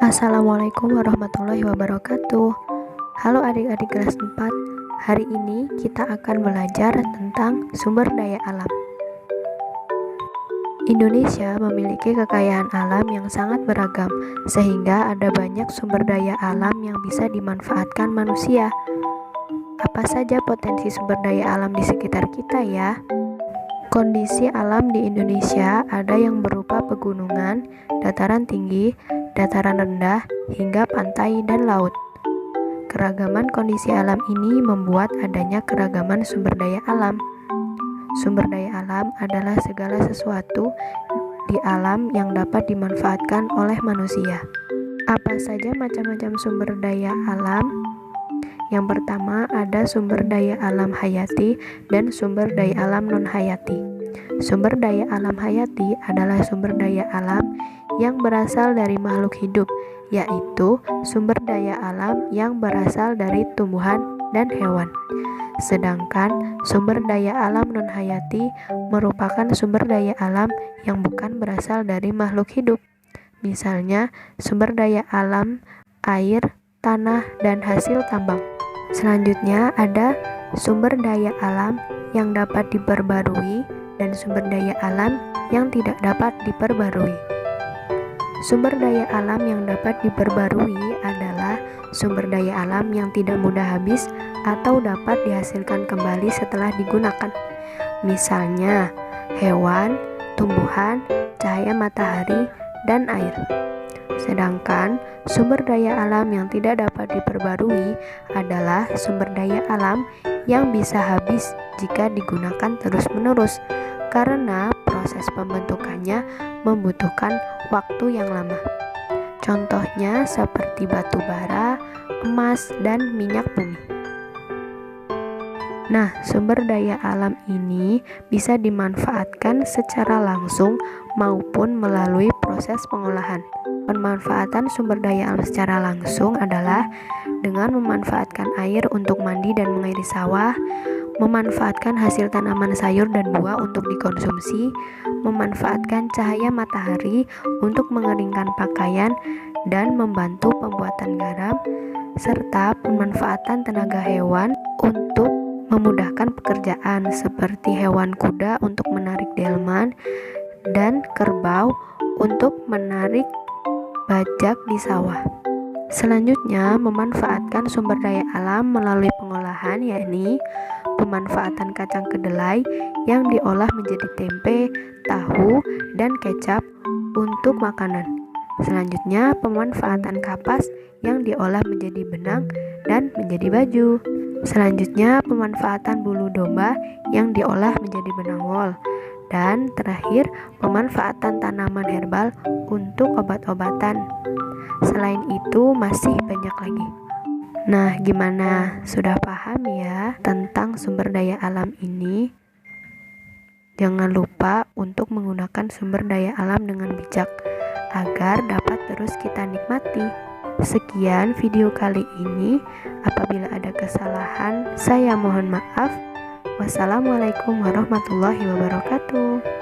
Assalamualaikum warahmatullahi wabarakatuh. Halo adik-adik kelas 4. Hari ini kita akan belajar tentang sumber daya alam. Indonesia memiliki kekayaan alam yang sangat beragam, sehingga ada banyak sumber daya alam yang bisa dimanfaatkan manusia. Apa saja potensi sumber daya alam di sekitar kita ya? Kondisi alam di Indonesia ada yang berupa pegunungan, dataran tinggi, dataran rendah, hingga pantai dan laut. Keragaman kondisi alam ini membuat adanya keragaman sumber daya alam. Sumber daya alam adalah segala sesuatu di alam yang dapat dimanfaatkan oleh manusia. Apa saja macam-macam sumber daya alam? Yang pertama ada sumber daya alam hayati dan sumber daya alam non-hayati. Sumber daya alam hayati adalah sumber daya alam yang berasal dari makhluk hidup, yaitu sumber daya alam yang berasal dari tumbuhan dan hewan. Sedangkan sumber daya alam non-hayati merupakan sumber daya alam yang bukan berasal dari makhluk hidup. Misalnya, sumber daya alam air, tanah, dan hasil tambang. Selanjutnya ada sumber daya alam yang dapat diperbarui dan sumber daya alam yang tidak dapat diperbarui. Sumber daya alam yang dapat diperbarui adalah sumber daya alam yang tidak mudah habis atau dapat dihasilkan kembali setelah digunakan. Misalnya, hewan, tumbuhan, cahaya matahari, dan air. Sedangkan sumber daya alam yang tidak dapat diperbarui adalah sumber daya alam yang bisa habis jika digunakan terus-menerus, karena proses pembentukannya membutuhkan waktu yang lama. Contohnya seperti batu bara, emas, dan minyak bumi. Nah, sumber daya alam ini bisa dimanfaatkan secara langsung maupun melalui proses pengolahan. Pemanfaatan sumber daya alam secara langsung adalah dengan memanfaatkan air untuk mandi dan mengairi sawah, memanfaatkan hasil tanaman sayur dan buah untuk dikonsumsi, memanfaatkan cahaya matahari untuk mengeringkan pakaian dan membantu pembuatan garam, serta pemanfaatan tenaga hewan untuk memudahkan pekerjaan seperti hewan kuda untuk menarik delman dan kerbau untuk menarik bajak di sawah. Selanjutnya, memanfaatkan sumber daya alam melalui pengolahan, yakni pemanfaatan kacang kedelai yang diolah menjadi tempe, tahu, dan kecap untuk makanan. Selanjutnya, pemanfaatan kapas yang diolah menjadi benang dan menjadi baju. Selanjutnya, pemanfaatan bulu domba yang diolah menjadi benang wol. Dan terakhir, pemanfaatan tanaman herbal untuk obat-obatan. Selain itu, masih banyak lagi. Nah, gimana? Sudah paham ya tentang sumber daya alam ini? Jangan lupa untuk menggunakan sumber daya alam dengan bijak agar dapat terus kita nikmati. Sekian video kali ini. Apabila ada kesalahan, saya mohon maaf. Wassalamualaikum warahmatullahi wabarakatuh.